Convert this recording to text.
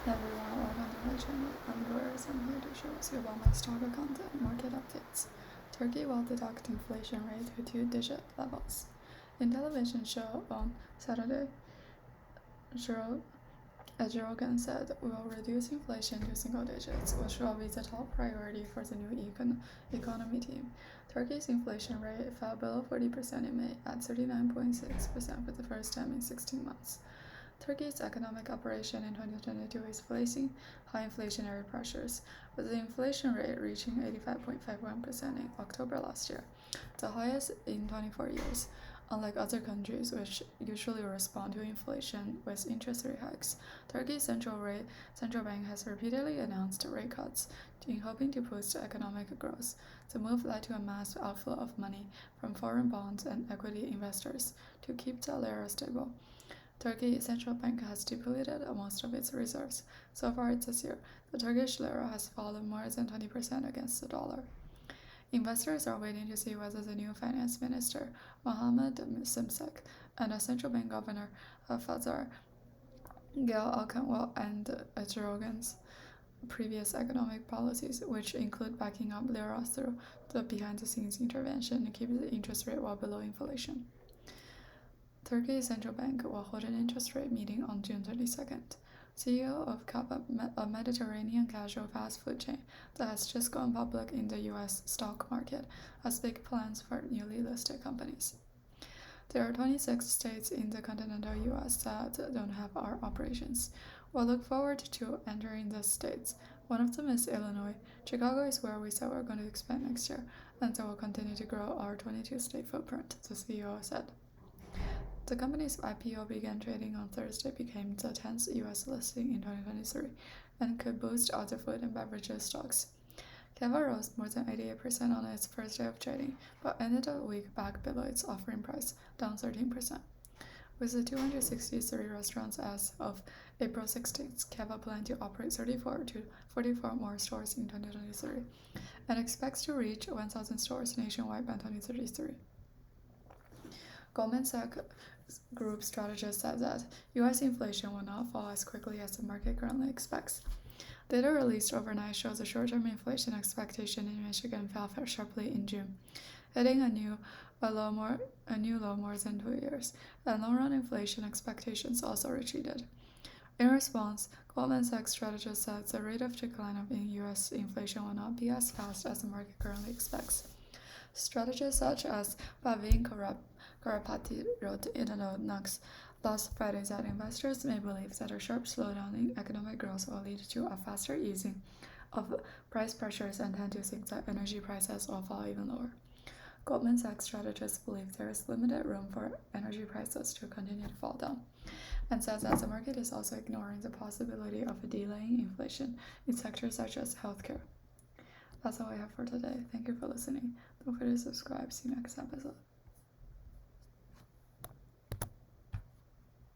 Everyone, welcome to my channel. I'm Doris. I'm here to show you about my stock account and market updates. Turkey will deduct inflation rate to two-digit levels. In television show on Saturday, Erdogan said we will reduce inflation to single digits, which will be the top priority for the new economy team. Turkey's inflation rate fell below 40% in May at 39.6% for the first time in 16 months. Turkey's economic operation in 2022 is facing high inflationary pressures, with the inflation rate reaching 85.51% in October last year, the highest in 24 years. Unlike other countries, which usually respond to inflation with interest rate hikes, Turkey's central bank has repeatedly announced rate cuts in hoping to boost economic growth. The move led to a mass outflow of money from foreign bonds and equity investors to keep the lira stable. Turkey's central bank has depleted most of its reserves. So far this year, the Turkish lira has fallen more than 20% against the dollar. Investors are waiting to see whether the new finance minister, Mohamed Simsek, and the central bank governor, Fazar Gel Alkan, will end Erdogan's previous economic policies, which include backing up lira through the behind-the-scenes intervention to keep the interest rate well below inflation. Turkey's central bank will hold an interest rate meeting on June 22nd. CEO of Kappa, a Mediterranean casual fast food chain that has just gone public in the U.S. stock market, has big plans for newly listed companies. There are 26 states in the continental U.S. that don't have our operations. We'll look forward to entering these states. One of them is Illinois. Chicago is where we said we're going to expand next year, and so we'll continue to grow our 22-state footprint, the CEO said. The company's IPO began trading on Thursday, became the 10th U.S. listing in 2023, and could boost other food and beverages stocks. Keva rose more than 88% on its first day of trading, but ended the week back below its offering price, down 13%. With the 263 restaurants as of April 16th, Keva planned to operate 34 to 44 more stores in 2023, and expects to reach 1,000 stores nationwide by 2033. Goldman Sachs Group strategist said that U.S. inflation will not fall as quickly as the market currently expects. Data released overnight shows the short-term inflation expectation in Michigan fell sharply in June, hitting a new low more than 2 years, and long-run inflation expectations also retreated. In response, Goldman Sachs strategist said the rate of decline in U.S. inflation will not be as fast as the market currently expects. Strategists such as Bhavin Karapati wrote in a note last Friday that investors may believe that a sharp slowdown in economic growth will lead to a faster easing of price pressures and tend to think that energy prices will fall even lower. Goldman Sachs strategists believe there is limited room for energy prices to continue to fall down, and says that the market is also ignoring the possibility of a delaying inflation in sectors such as healthcare. That's all I have for today. Thank you for listening. Don't forget to subscribe. See you next episode.